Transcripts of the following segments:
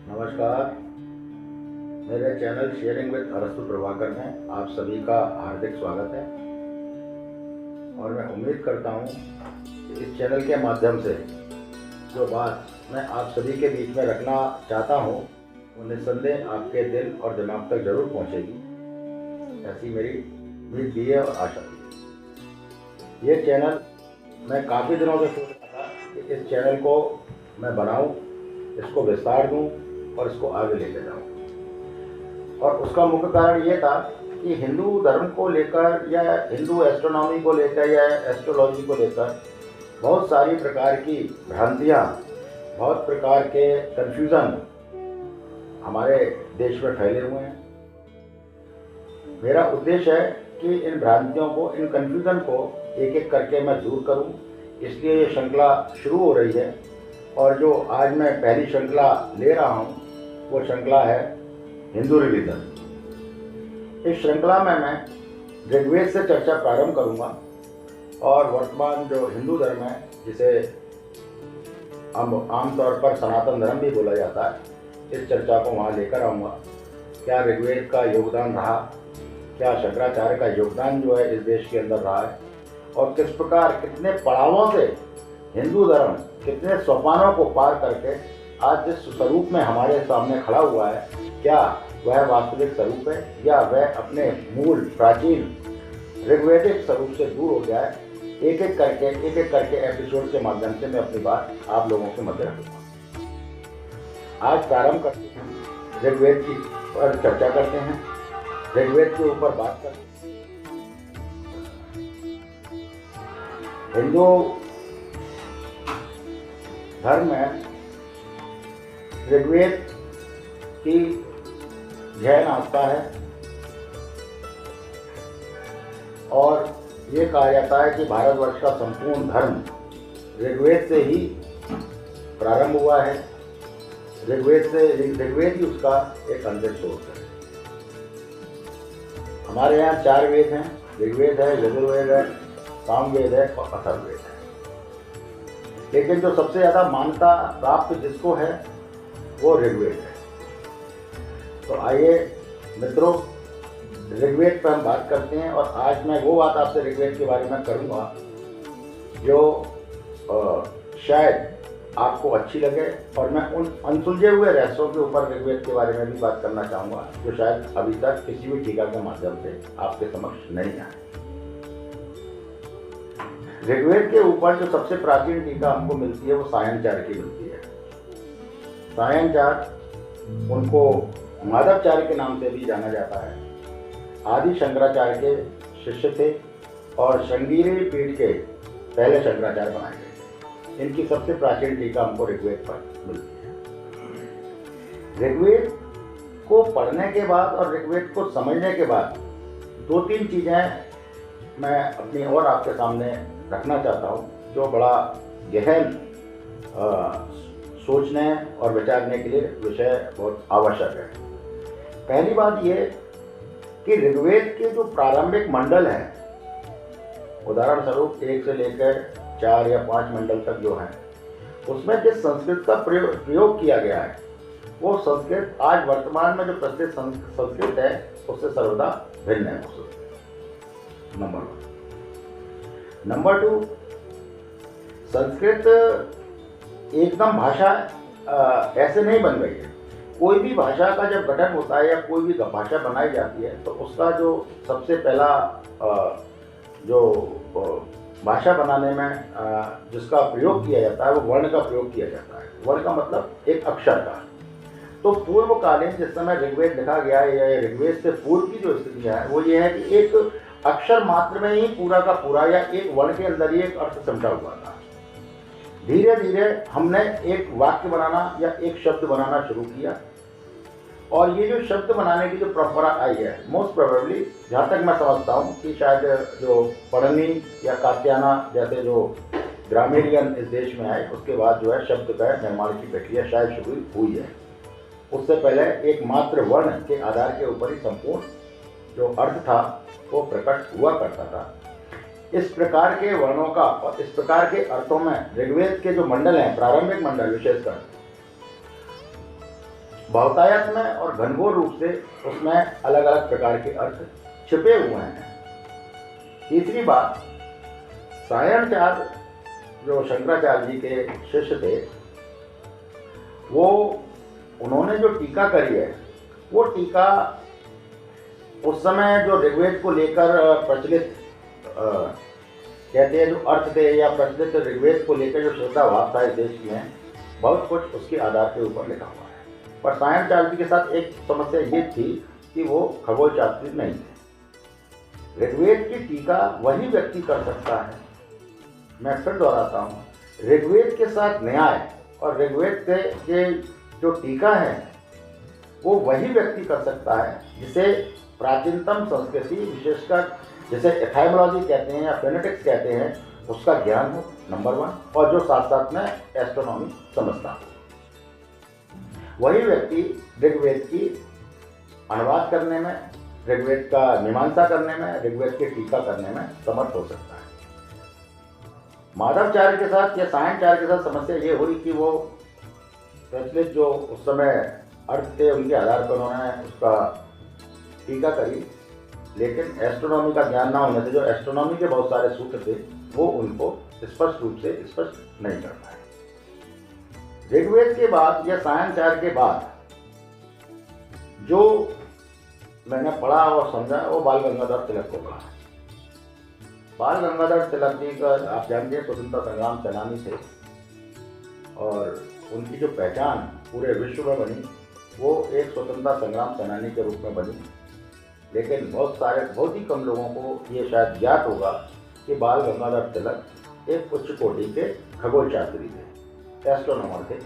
नमस्कार। मेरे channel sharing with अरस्तु प्रभाकर में आप सभी का हार्दिक स्वागत है और मैं उम्मीद करता हूँ कि इस चैनल के माध्यम से जो बात मैं आप सभी के बीच में रखना चाहता हूँ वो निस्संदेह आपके दिल और दिमाग तक जरूर पहुँचेगी, ऐसी मेरी उम्मीद भी है और आशा भी है। ये चैनल मैं काफ़ी दिनों से सोच रहा था कि इस चैनल को मैं बनाऊँ, इसको विस्तार दूँ और इसको आगे लेके जाऊँ। और उसका मुख्य कारण ये था कि हिंदू धर्म को लेकर या हिंदू एस्ट्रोनॉमी को लेकर या एस्ट्रोलॉजी को लेकर बहुत सारी प्रकार की भ्रांतियाँ, बहुत प्रकार के कन्फ्यूज़न हमारे देश में फैले हुए हैं। मेरा उद्देश्य है कि इन भ्रांतियों को, इन कन्फ्यूज़न को एक एक करके मैं दूर करूं, इसलिए ये श्रृंखला शुरू हो रही है। और जो आज मैं पहली श्रृंखला ले रहा हूं वो श्रृंखला है हिंदू रिलीजन। इस श्रृंखला में मैं ऋग्वेद से चर्चा प्रारंभ करूंगा और वर्तमान जो हिंदू धर्म है, जिसे आमतौर पर सनातन धर्म भी बोला जाता है, इस चर्चा को वहाँ लेकर आऊँगा। क्या ऋग्वेद का योगदान रहा, क्या शंकराचार्य का योगदान जो है इस देश के अंदर रहा है, और किस प्रकार कितने पड़ावों से हिंदू धर्म कितने सोपानों को पार करके आज जिस स्वरूप में हमारे सामने खड़ा हुआ है, क्या वह वास्तविक स्वरूप है या वह अपने मूल प्राचीन ऋग्वैदिक स्वरूप से दूर हो गया है। एक एक करके एपिसोड के माध्यम से मैं अपनी बात आप लोगों के मध्य रखूंगा। आज प्रारंभ करते हैं, ऋग्वेद की पर चर्चा करते हैं, ऋग्वेद के ऊपर बात करते हैं। हिंदू धर्म में ऋग्वेद की गहन आस्था है और ये कहा जाता है कि भारतवर्ष का संपूर्ण धर्म ऋग्वेद से ही प्रारंभ हुआ है। ऋग्वेद ही उसका एक अंतिम सोर्स है। हमारे यहाँ 4 वेद हैं, ऋग्वेद है, यजुर्वेद है, सामवेद है और अथर्ववेद है। लेकिन जो सबसे ज़्यादा मान्यता प्राप्त जिसको है वो ऋग्वेद है। तो आइए मित्रों, ऋग्वेद पर हम बात करते हैं और आज मैं वो बात आपसे ऋग्वेद के बारे में करूँगा जो शायद आपको अच्छी लगे, और मैं उन अनसुलझे हुए रहस्यों के ऊपर ऋग्वेद के बारे में भी बात करना चाहूँगा जो शायद अभी तक किसी भी टीका के माध्यम से आपके समक्ष नहीं आए। ऋग्वेद के ऊपर जो सबसे प्राचीन टीका हमको मिलती है वो सायनचार्य की मिलती है। सायनचार्य, उनको माधवाचार्य के नाम से भी जाना जाता है, आदि शंकराचार्य के शिष्य थे और श्रृंगेरी पीठ के पहले शंकराचार्य बनाए गए थे। इनकी सबसे प्राचीन टीका हमको ऋग्वेद पर मिलती है। ऋग्वेद को पढ़ने के बाद और ऋग्वेद को समझने के बाद 2-3 चीज़ें मैं अपनी और आपके सामने रखना चाहता हूँ जो बड़ा गहन सोचने और विचारने के लिए विषय बहुत आवश्यक है। पहली बात ये कि ऋग्वेद के जो प्रारंभिक मंडल हैं, उदाहरण स्वरूप 1 से लेकर 4 या 5 मंडल तक जो हैं, उसमें जिस संस्कृत का प्रयोग किया गया है वो संस्कृत आज वर्तमान में जो प्रसिद्ध संस्कृत है उससे सर्वदा भिन्न है। नंबर 1। नंबर 2, संस्कृत एकदम भाषा ऐसे नहीं बन गई है। कोई भी भाषा का जब गठन होता है या कोई भी भाषा बनाई जाती है तो उसका जो सबसे पहला जो भाषा बनाने में जिसका प्रयोग किया जाता है वो वर्ण का प्रयोग किया जाता है। वर्ण का मतलब एक अक्षर का। तो पूर्वकालीन जिस समय ऋग्वेद लिखा गया है या ऋग्वेद से पूर्व की जो स्थिति है वो ये है कि एक अक्षर मात्र में ही पूरा का पूरा या एक वर्ण के अंदर ही एक अर्थ समझा हुआ था। धीरे धीरे हमने एक वाक्य बनाना या एक शब्द बनाना शुरू किया और ये जो शब्द बनाने की जो परंपरा आई है, मोस्ट प्रोबेबली जहाँ तक मैं समझता हूँ कि शायद जो पढ़नी या कात्यायन जैसे जो ग्रामीण इस देश में आए उसके बाद जो है शब्द का निर्माण की प्रक्रिया शायद शुरू हुई है। उससे पहले एक मात्र वर्ण के आधार के ऊपर ही संपूर्ण जो अर्थ था वो प्रकट हुआ करता था। इस प्रकार के वर्णों का और इस प्रकार के अर्थों में ऋग्वेद के जो मंडल हैं, प्रारंभिक मंडल विशेषकर, बहुतायत में और घनघोर रूप से उसमें अलग अलग प्रकार के अर्थ छिपे हुए हैं। तीसरी बात, सायणाचार्य जो शंकराचार्य जी के शिष्य थे, वो उन्होंने जो टीका करी है, वो टीका उस समय जो ऋग्वेद को लेकर प्रचलित कहते हैं जो अर्थ थे या प्रचलित ऋग्वेद को लेकर जो श्रद्धा भाव था इस देश में, बहुत कुछ उसके आधार के ऊपर लिखा हुआ है। पर सायणाचार्य जी के साथ एक समस्या ये थी कि वो खगोल शास्त्री नहीं थे। ऋग्वेद की टीका वही व्यक्ति कर सकता है, मैं फिर दोहराता हूँ, ऋग्वेद के साथ न्याय और ऋग्वेद के जो टीका है वो वही व्यक्ति कर सकता है जिसे प्राचीनतम संस्कृति, विशेषकर जिसे एथाइमोलॉजी कहते हैं या फेनेटिक्स कहते हैं, उसका ज्ञान हो, नंबर 1, और जो साथ साथ में एस्ट्रोनॉमी समझता हो। वही व्यक्ति ऋग्वेद की अनुवाद करने में, ऋग्वेद का मीमांसा करने में, ऋग्वेद के टीका करने में समर्थ हो सकता है। माधवाचार्य के साथ या सायणाचार्य के साथ समस्या ये हुई कि वो प्रचलित जो उस समय अर्थ थे उनके आधार पर उन्होंने उसका टीका करी, लेकिन एस्ट्रोनॉमी का ज्ञान ना होने से जो एस्ट्रोनॉमी के बहुत सारे सूत्र थे वो उनको स्पष्ट रूप से स्पष्ट नहीं कर पाए। ऋग्वेद के बाद या सायणाचार्य के बाद जो मैंने पढ़ा और समझा वो बाल गंगाधर तिलक को पढ़ा। बाल गंगाधर तिलक जी का आप जानते हैं स्वतंत्रता संग्राम सेनानी थे और उनकी जो पहचान पूरे विश्व में बनी वो एक स्वतंत्रता संग्राम सेनानी के रूप में बनी। लेकिन बहुत ही कम लोगों को ये शायद ज्ञात होगा कि बाल गंगाधर तिलक एक उच्च कोटि के खगोल शास्त्री थे, एस्ट्रोनॉमर थे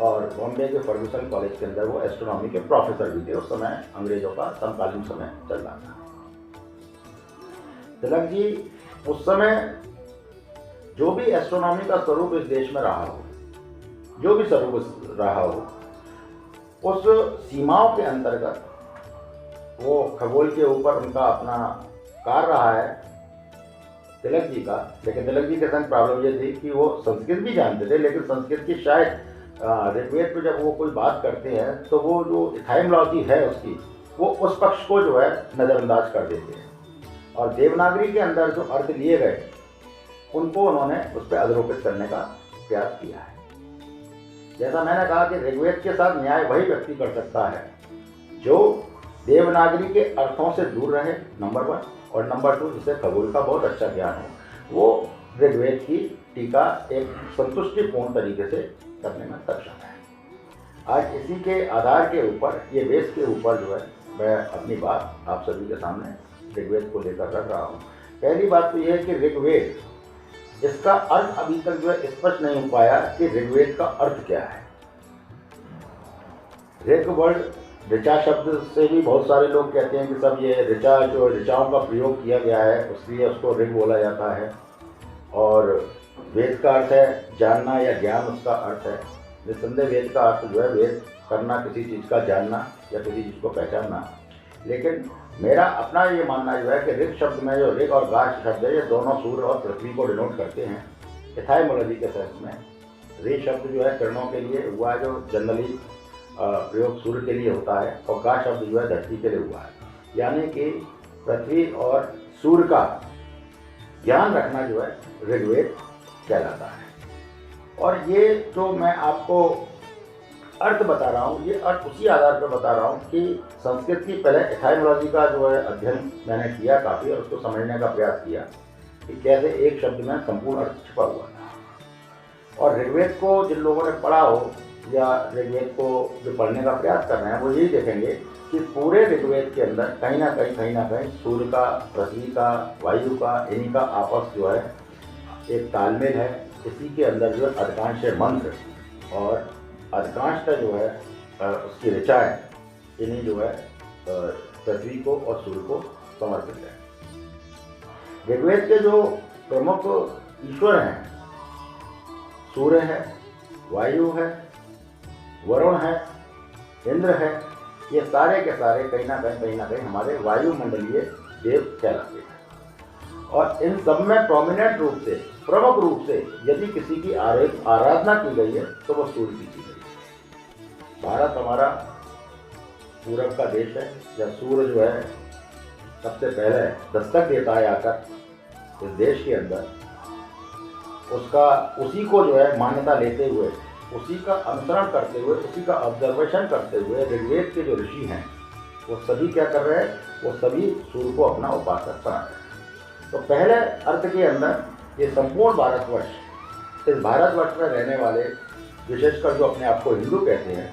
और बॉम्बे के फर्गूसन कॉलेज के अंदर वो एस्ट्रोनॉमी के प्रोफेसर भी थे। उस समय अंग्रेजों का समकालीन समय चल रहा था। तिलक जी उस समय जो भी एस्ट्रोनॉमी का स्वरूप इस देश में रहा हो, जो भी स्वरूप रहा हो, उस सीमाओं के अंतर्गत वो खगोल के ऊपर उनका अपना कार्य रहा है तिलक जी का। लेकिन तिलक जी के संग प्रॉब्लम ये थी कि वो संस्कृत भी जानते थे, लेकिन संस्कृत की शायद ऋग्वेद में जब वो कोई बात करते हैं तो वो जो एथाइमोलॉजी है उसकी, वो उस पक्ष को जो है नज़रअंदाज कर देते हैं और देवनागरी के अंदर जो अर्थ लिए गए उनको उन्होंने उस पर अधरोपित करने का प्रयास किया है। जैसा मैंने कहा कि ऋग्वेद के साथ न्याय वही व्यक्ति कर सकता है जो देवनागरी के अर्थों से दूर रहे, नंबर 1, और नंबर 2 जिसे खगोल का बहुत अच्छा ज्ञान हो, वो ऋग्वेद की टीका एक संतुष्टिपूर्ण तरीके से करने में सक्षम है। आज इसी के आधार के ऊपर, ये बेस के ऊपर जो है मैं अपनी बात आप सभी के सामने ऋग्वेद को लेकर रख रहा हूँ। पहली बात तो यह है कि ऋग्वेद, इसका अर्थ अभी तक जो है स्पष्ट नहीं हो पाया कि ऋग्वेद का अर्थ क्या है। ऋग वर्ड ऋचा शब्द से भी बहुत सारे लोग कहते हैं कि सब ये ऋचा जो ऋचाओं का प्रयोग किया गया है उसलिए उसको ऋग बोला जाता है, और वेद का अर्थ है जानना या ज्ञान, उसका अर्थ है। निस्संदेह वेद का अर्थ जो है वेद करना, किसी चीज़ का जानना या किसी चीज़ को पहचानना। लेकिन मेरा अपना ये मानना जो है कि ऋग शब्द में जो ऋग और गाश शब्द है ये दोनों सूर्य और पृथ्वी को डिनोट करते हैं। एथाइमोलॉजी के सेंस में ऋग शब्द जो है किरणों के लिए हुआ है, जो जनरली प्रयोग सूर्य के लिए होता है, और गा शब्द जो है धरती के लिए हुआ है। यानी कि पृथ्वी और सूर्य का ज्ञान रखना जो है ऋग्वेद कहलाता है। और ये जो मैं आपको अर्थ बता रहा हूँ, ये अर्थ उसी आधार पर बता रहा हूँ कि संस्कृत की पहले एथाइमोलॉजी का जो है अध्ययन मैंने किया काफ़ी, और उसको समझने का प्रयास किया कि कैसे एक शब्द में संपूर्ण अर्थ छिपा हुआ था। और ऋग्वेद को जिन लोगों ने पढ़ा हो या ऋग्वेद को जो पढ़ने का प्रयास कर रहे हैं वो यही देखेंगे कि पूरे ऋग्वेद के अंदर कहीं ना कहीं सूर्य का, पृथ्वी का, वायु का, इन्हीं का आपस जो है एक तालमेल है। इसी के अंदर जो है अधिकांश मंत्र और अधिकांशता जो है उसकी ऋचाएँ इन्हीं जो है पृथ्वी को और सूर्य को समर्पित है। ऋग्वेद के जो प्रमुख ईश्वर हैं, सूर्य है, वायु है, वरुण है, इंद्र है, ये सारे के सारे कहीं ना कहीं हमारे वायुमंडलीय देव कहलाते हैं। और इन सब में प्रोमिनेंट रूप से, प्रमुख रूप से यदि किसी की आराधना की गई है तो वो सूर्य की गई है। भारत हमारा पूरब का देश है। जब सूर्य जो है सबसे पहले दस्तक देता है आकर इस देश के अंदर, उसका उसी को जो है मान्यता लेते हुए, उसी का अनुसरण करते हुए, उसी का ऑब्जर्वेशन करते हुए ऋग्वेद के जो ऋषि हैं वो सभी क्या कर रहे हैं, वो सभी सूर्य को अपना उपासक बना रहे हैं। तो पहले अर्थ के अंदर ये संपूर्ण भारतवर्ष, इस भारतवर्ष में रहने वाले, विशेषकर जो अपने आप को हिंदू कहते हैं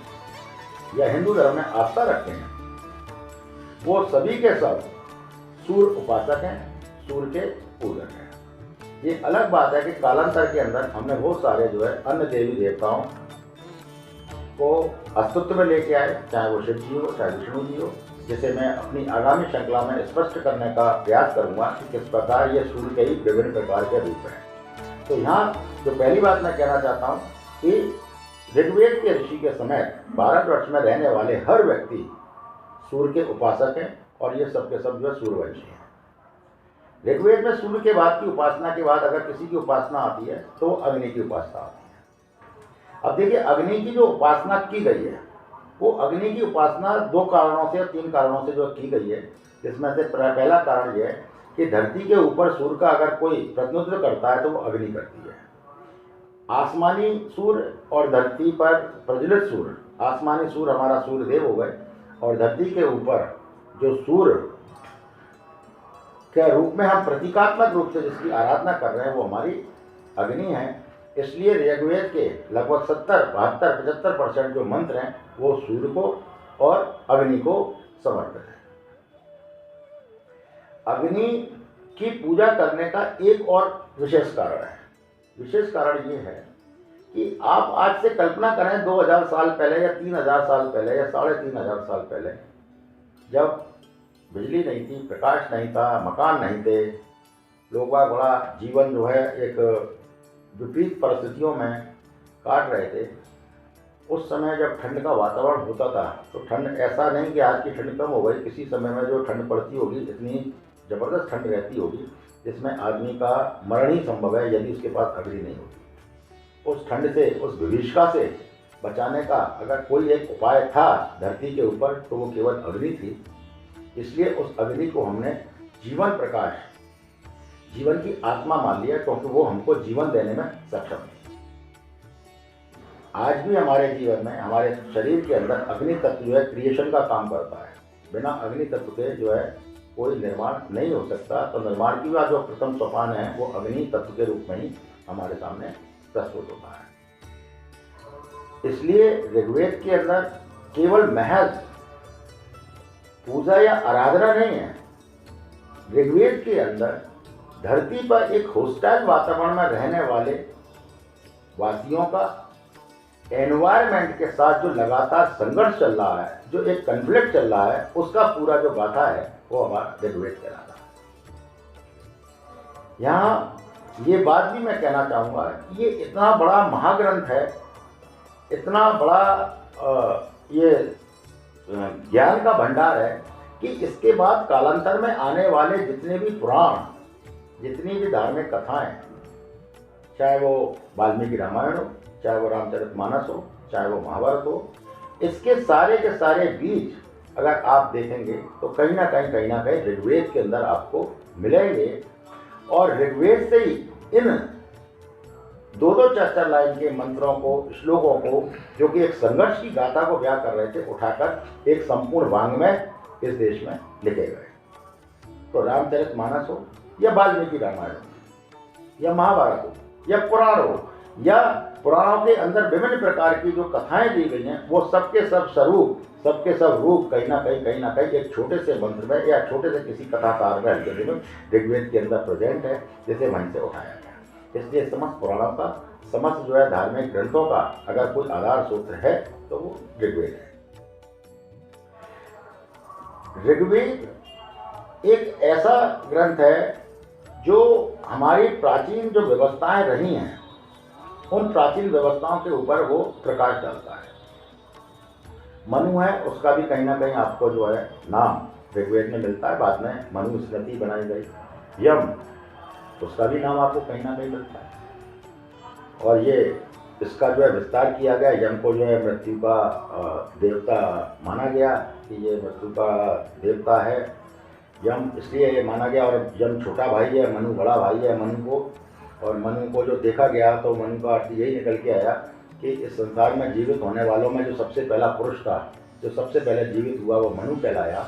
या हिंदू धर्म में आस्था रखते हैं, वो सभी के सब सूर्य उपासक हैं, सूर्य के पूजक हैं। ये अलग बात है कि कालांतर के अंदर हमने बहुत सारे जो है अन्य देवी देवताओं को अस्तित्व में लेके आए, चाहे वो शिव जी हो, चाहे विष्णु जी हो, जिसे मैं अपनी आगामी श्रृंखला में स्पष्ट करने का प्रयास करूंगा कि किस प्रकार ये सूर्य के ही विभिन्न प्रकार के रूप हैं। तो यहाँ जो पहली बात मैं कहना चाहता हूँ कि ऋग्वेद के ऋषि के समय भारतवर्ष में रहने वाले हर व्यक्ति सूर्य के उपासक हैं और ये सब के सब जो है सूर्यवंशी हैं। ऋग्वेद में सूर्य के बाद की उपासना के बाद अगर किसी की उपासना आती है तो वो अग्नि की उपासना आती है। अब देखिए, अग्नि की जो उपासना की गई है वो अग्नि की उपासना दो कारणों से या तीन कारणों से जो की गई है, जिसमें से पहला कारण यह है कि धरती के ऊपर सूर्य का अगर कोई प्रतिनिधित्व करता है तो वो अग्नि करती है। आसमानी सूर्य और धरती पर प्रज्वलित सूर्य, आसमानी सूर्य हमारा सूर्य देव हो गए और धरती के ऊपर जो सूर्य के रूप में हम प्रतीकात्मक रूप से जिसकी आराधना कर रहे हैं वो हमारी अग्नि है। इसलिए ऋग्वेद के लगभग 70, 72, 75% जो मंत्र हैं वो सूर्य को और अग्नि को समर्पित है। अग्नि की पूजा करने का एक और विशेष कारण है। विशेष कारण ये है कि आप आज से कल्पना करें 2000 साल पहले या 3000 साल पहले या 3500 साल पहले, जब बिजली नहीं थी, प्रकाश नहीं था, मकान नहीं थे, लोग बड़ा जीवन जो है एक विपरीत परिस्थितियों में काट रहे थे। उस समय जब ठंड का वातावरण होता था तो ठंड ऐसा नहीं कि आज की ठंड कम हो गई, किसी समय में जो ठंड पड़ती होगी इतनी ज़बरदस्त ठंड रहती होगी जिसमें आदमी का मरण ही संभव है यदि उसके पास अग्नि नहीं होती। उस ठंड से, उस विभीषिका से बचाने का अगर कोई एक उपाय था धरती के ऊपर तो वो केवल अग्नि थी। इसलिए उस अग्नि को हमने जीवन प्रकाश, जीवन की आत्मा मान लिया, क्योंकि वो हमको जीवन देने में सक्षम है। आज भी हमारे जीवन में, हमारे शरीर के अंदर अग्नि तत्व जो है क्रिएशन का काम करता है। बिना अग्नि तत्व के जो है कोई निर्माण नहीं हो सकता। तो निर्माण की बात जो प्रथम सोपान है वो अग्नि तत्व के रूप में ही हमारे सामने प्रस्तुत होता है। इसलिए ऋग्वेद के अंदर केवल महज पूजा या आराधना नहीं है, ऋग्वेद के अंदर धरती पर एक होस्टाइल वातावरण में रहने वाले वासियों का एनवायरनमेंट के साथ जो लगातार संघर्ष चल रहा है, जो एक कन्फ्लिक्ट चल रहा है, उसका पूरा जो गाथा है वो हमारा ऋग्वेद कहलाता है। यहाँ ये बात भी मैं कहना चाहूँगा कि ये इतना बड़ा महाग्रंथ है, इतना बड़ा ये ज्ञान का भंडार है कि इसके बाद कालांतर में आने वाले जितने भी पुराण, जितनी भी धार्मिक कथाएं, चाहे वो वाल्मीकि रामायण हो, चाहे वो रामचरितमानस हो, चाहे वो महाभारत हो, इसके सारे के सारे बीज अगर आप देखेंगे तो कहीं ना कहीं ऋग्वेद के अंदर आपको मिलेंगे। और ऋग्वेद से ही इन दो 4 लाइन के मंत्रों को, श्लोकों को, जो कि एक संघर्ष की गाथा को बयां कर रहे थे, उठाकर एक संपूर्ण वाङ्मय इस देश में लिखे गए। तो रामचरितमानस हो या वाल्मीकि रामायण हो या महाभारत हो या पुराण हो या पुराणों के अंदर विभिन्न प्रकार की जो कथाएं दी गई हैं, वो सबके सब स्वरूप, सबके सब रूप कहीं ना कहीं एक छोटे से मंत्र में या छोटे से किसी कथाकार में ऋग्वेद के अंदर प्रेजेंट है, जिसे वहीं से उठाया गया। इसलिए समस्त पुराणों का, समस्त जो है धार्मिक ग्रंथों का अगर कोई आधार सूत्र है तो वो ऋग्वेद है। ऋग्वेद एक ऐसा ग्रंथ है जो हमारी प्राचीन जो व्यवस्थाएं रही हैं, उन प्राचीन व्यवस्थाओं के ऊपर वो प्रकाश डालता है। मनु है, उसका भी कहीं ना कहीं आपको जो है नाम ऋग्वेद में मिलता है, बाद में मनु स्मृति बनाई गई। यम, उसका भी नाम आपको कहीं ना कहीं मिलता है। और ये इसका जो है विस्तार किया गया। यम को जो है मृत्यु का देवता माना गया कि ये मृत्यु का देवता है। यम इसलिए ये माना गया, और यम छोटा भाई है, मनु बड़ा भाई है मनु को। और मनु को जो देखा गया तो मनु का अर्थ यही निकल के आया कि इस संसार में जीवित होने वालों में जो सबसे पहला पुरुष था, जो सबसे पहले जीवित हुआ वो मनु कहलाया,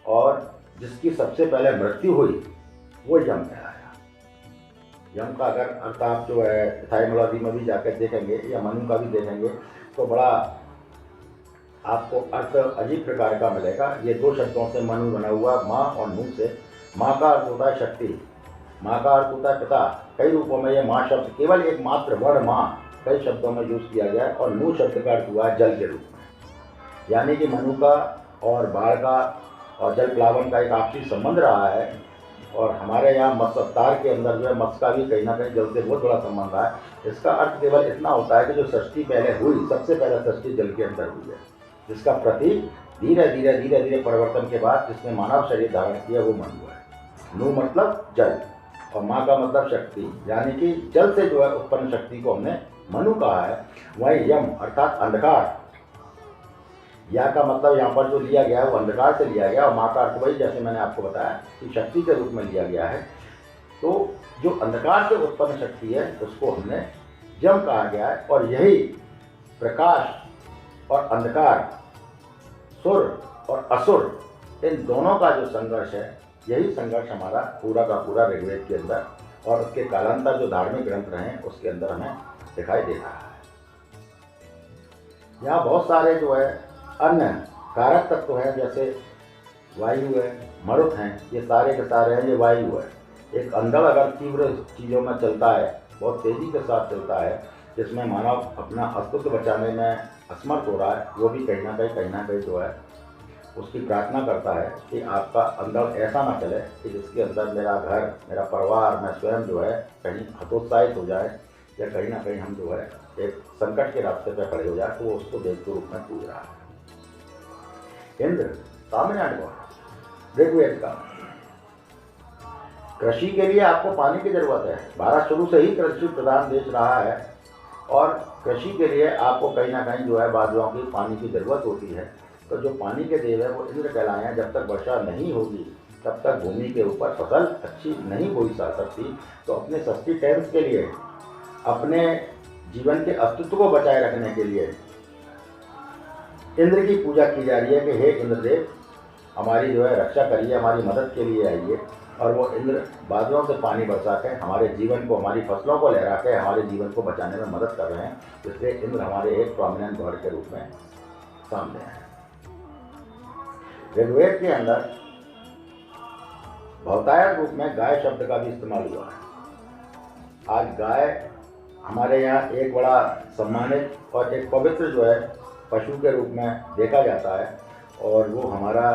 और जिसकी सबसे पहले मृत्यु हुई वो यम कहलाया। यम का अगर अर्थ आप जो है एथाइमोलॉजी में भी जाकर देखेंगे या मनु का भी देखेंगे तो बड़ा आपको अर्थ अजीब प्रकार का मिलेगा। ये दो शब्दों से मनु बना हुआ, माँ और नू से। माँ का अर्थ होता है शक्ति, माँ का अर्थ होता है पिता। कई रूपों में ये माँ शब्द केवल एक मात्र वर्ण माँ कई शब्दों में यूज किया गया है। और नू शब्द का अर्थ हुआ है जल के रूप में, यानी कि मनु का और बाढ़ का और जल प्लावन का एक आपसी संबंध रहा है। और हमारे यहाँ मत्स्य अवतार के अंदर जो है मत्स्य का भी कहीं ना कहीं जल से बहुत बड़ा संबंध रहा है। इसका अर्थ केवल इतना होता है कि जो सृष्टि पहले हुई, सबसे पहले सृष्टि जल के अंदर हुई है, जिसका प्रतीक धीरे धीरे परिवर्तन के बाद जिसने मानव शरीर धारण किया वो मनु है। नू मतलब जल और माँ का मतलब शक्ति, यानी कि जल से जो है उत्पन्न शक्ति को हमने मनु कहा है। वही यम अर्थात अंधकार, या का मतलब यहाँ पर जो लिया गया है वो अंधकार से लिया गया, और माँ का अर्थ वही जैसे मैंने आपको बताया कि शक्ति के रूप में लिया गया है। तो जो अंधकार से उत्पन्न शक्ति है उसको हमने यम कहा गया है। और यही प्रकाश और अंधकार, सुर और असुर, इन दोनों का जो संघर्ष है, यही संघर्ष हमारा पूरा का पूरा ऋग्वेद के अंदर और उसके कालांतर जो धार्मिक ग्रंथ रहे हैं उसके अंदर हमें दिखाई दे रहा है। यहाँ बहुत सारे जो है अन्य कारक तत्व हैं, जैसे वायु है, मरुत हैं, ये सारे के सारे हैं, ये वायु है। एक अंधड़ अगर तीव्र चीज़ों में चलता है, बहुत तेज़ी के साथ चलता है, जिसमें मानव अपना अस्तित्व बचाने में असमर्थ हो रहा है, वो भी कहीं ना कहीं जो है उसकी प्रार्थना करता है कि आपका अंदर ऐसा ना चले कि जिसके अंदर मेरा घर, मेरा परिवार, मैं स्वयं जो है कहीं हतोत्साहित हो जाए, या कहीं ना कहीं हम जो है एक संकट के रास्ते पर खड़े हो जाए, तो वो उसको देव के रूप में पूज रहा है। इंद्र तमिलनाडु ऋग्वेद का, कृषि के लिए आपको पानी की जरूरत है। भारत शुरू से ही कृषि प्रधान देश रहा है, और कृषि के लिए आपको कहीं ना कहीं जो है बादलों की पानी की जरूरत होती है। तो जो पानी के देव है वो इंद्र कहलाए हैं। जब तक वर्षा नहीं होगी तब तक भूमि के ऊपर फसल अच्छी नहीं बोई जा सकती। तो अपने सस्टेनेंस के लिए, अपने जीवन के अस्तित्व को बचाए रखने के लिए इंद्र की पूजा की जा रही है कि हे इंद्रदेव, हमारी जो है रक्षा करिए, हमारी मदद के लिए आइए। और वो इंद्र बादलों से पानी बरसा के हमारे जीवन को, हमारी फसलों को लहरा के हमारे जीवन को बचाने में मदद कर रहे हैं। इसलिए इंद्र हमारे एक प्रोमिनेंट गॉड के रूप में सामने हैं। ऋग्वेद के अंदर बहुतायत रूप में गाय शब्द का भी इस्तेमाल हुआ है। आज गाय हमारे यहाँ एक बड़ा सम्मानित और एक पवित्र जो है पशु के रूप में देखा जाता है, और वो हमारा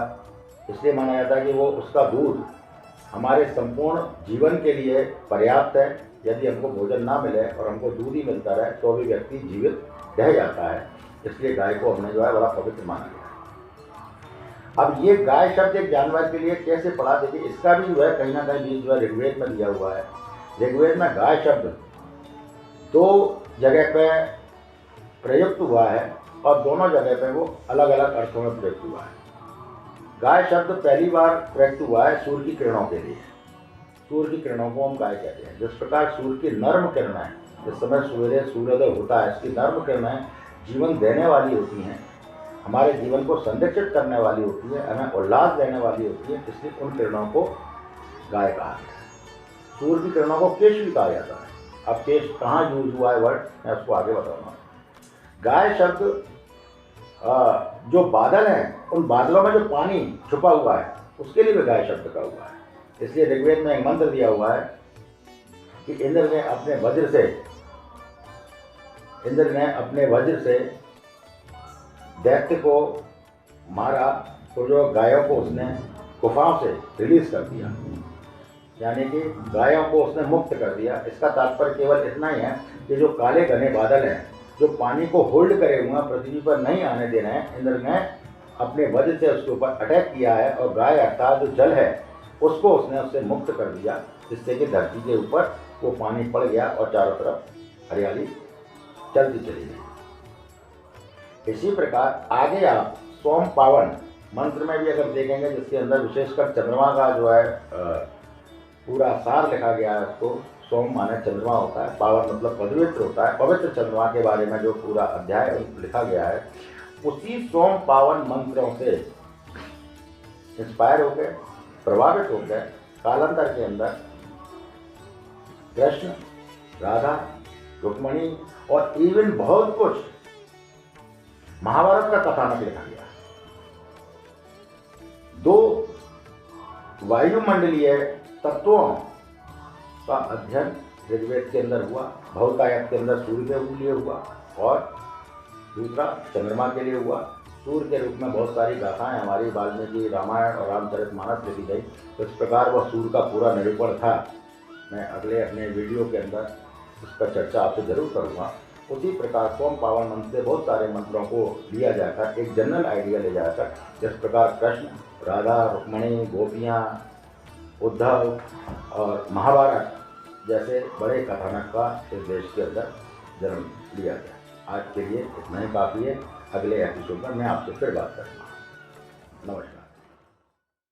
इसलिए माना जाता है कि वो, उसका दूध हमारे संपूर्ण जीवन के लिए पर्याप्त है। यदि हमको भोजन ना मिले और हमको दूध ही मिलता रहे तो भी व्यक्ति जीवित रह जाता है। इसलिए गाय को हमने जो है बड़ा पवित्र माना गया है। अब ये गाय शब्द एक जानवर के लिए कैसे पड़ा, देखिए इसका भी जो है कहीं ना कहीं बीज जो है ऋग्वेद में दिया हुआ है। ऋग्वेद में गाय शब्द दो जगह पे प्रयुक्त हुआ है, और दोनों जगह पे वो अलग अलग अर्थों में प्रयुक्त हुआ है। गाय शब्द पहली बार प्रयुक्त हुआ है सूर्य की किरणों के लिए। सूर्य की किरणों को हम गाय कहते हैं। जिस प्रकार सूर्य की नर्म किरणें, जिस समय सवेरे सूर्योदय होता है, इसकी नर्म किरणें जीवन देने वाली होती हैं, हमारे जीवन को संरक्षित करने वाली होती है, हमें उल्लास देने वाली होती है, इसलिए उन किरणों को गाय कहा गया है। सूर्य की किरणों को केश भी कहा जाता है। अब केश कहाँ यूज हुआ है वर्ड, मैं उसको आगे बताऊँगा। गाय शब्द जो बादल हैं, उन बादलों में जो पानी छुपा हुआ है उसके लिए भी गाय शब्द का हुआ है। इसलिए ऋग्वेद में एक मंत्र दिया हुआ है कि इंद्र ने अपने वज्र से दैत्य को मारा, तो जो गायों को उसने गुफाओं से रिलीज कर दिया, यानी कि गायों को उसने मुक्त कर दिया। इसका तात्पर्य केवल इतना ही है कि जो काले घने बादल हैं, जो पानी को होल्ड करे हुए पृथ्वी पर नहीं आने देना है, इंद्र ने अपने वज्र से उसके ऊपर अटैक किया है, और गाय अर्थात जो जल है उसको उससे मुक्त कर दिया, जिससे कि धरती के ऊपर वो पानी पड़ गया और चारों तरफ हरियाली चलती चली गई। इसी प्रकार आगे आप सोम पावन मंत्र में भी अगर देखेंगे, जिसके अंदर विशेषकर चंद्रमा का जो है पूरा सार लिखा गया है, उसको सोम माने चंद्रमा होता है, पावन मतलब पवित्र होता है, पवित्र चंद्रमा के बारे में जो पूरा अध्याय लिखा गया है, उसी सोम पावन मंत्रों से इंस्पायर हो गए, प्रभावित हो गए, कालांतर के अंदर कृष्ण, राधा, रुक्मणी और इवन बहुत कुछ महाभारत का कथानक लिखा गया। दो वायुमंडलीय तत्वों का अध्ययन ऋग्वेद के अंदर हुआ, भौतायन के अंदर सूर्यदेव के लिए हुआ और दूसरा चंद्रमा के लिए हुआ। सूर्य के रूप में बहुत सारी गाथाएं हमारी वाल्मीकि रामायण और रामचरितमानस लिखी गई, तो इस प्रकार वह सूर्य का पूरा निरूपण था। मैं अगले अपने वीडियो के अंदर इसका चर्चा आपसे जरूर करूँगा। उसी प्रकार सोम पावन मंत्र से बहुत सारे मंत्रों को लिया जाकर एक जनरल आइडिया ले जाकर, जिस प्रकार कृष्ण, राधा, रुक्मणी, गोपियाँ, उद्धव और महाभारत जैसे बड़े कथानक का इस देश के अंदर जन्म लिया गया। आज के लिए इतना ही काफ़ी है। अगले एपिसोड में मैं आपसे फिर बात करूँगा। नमस्कार।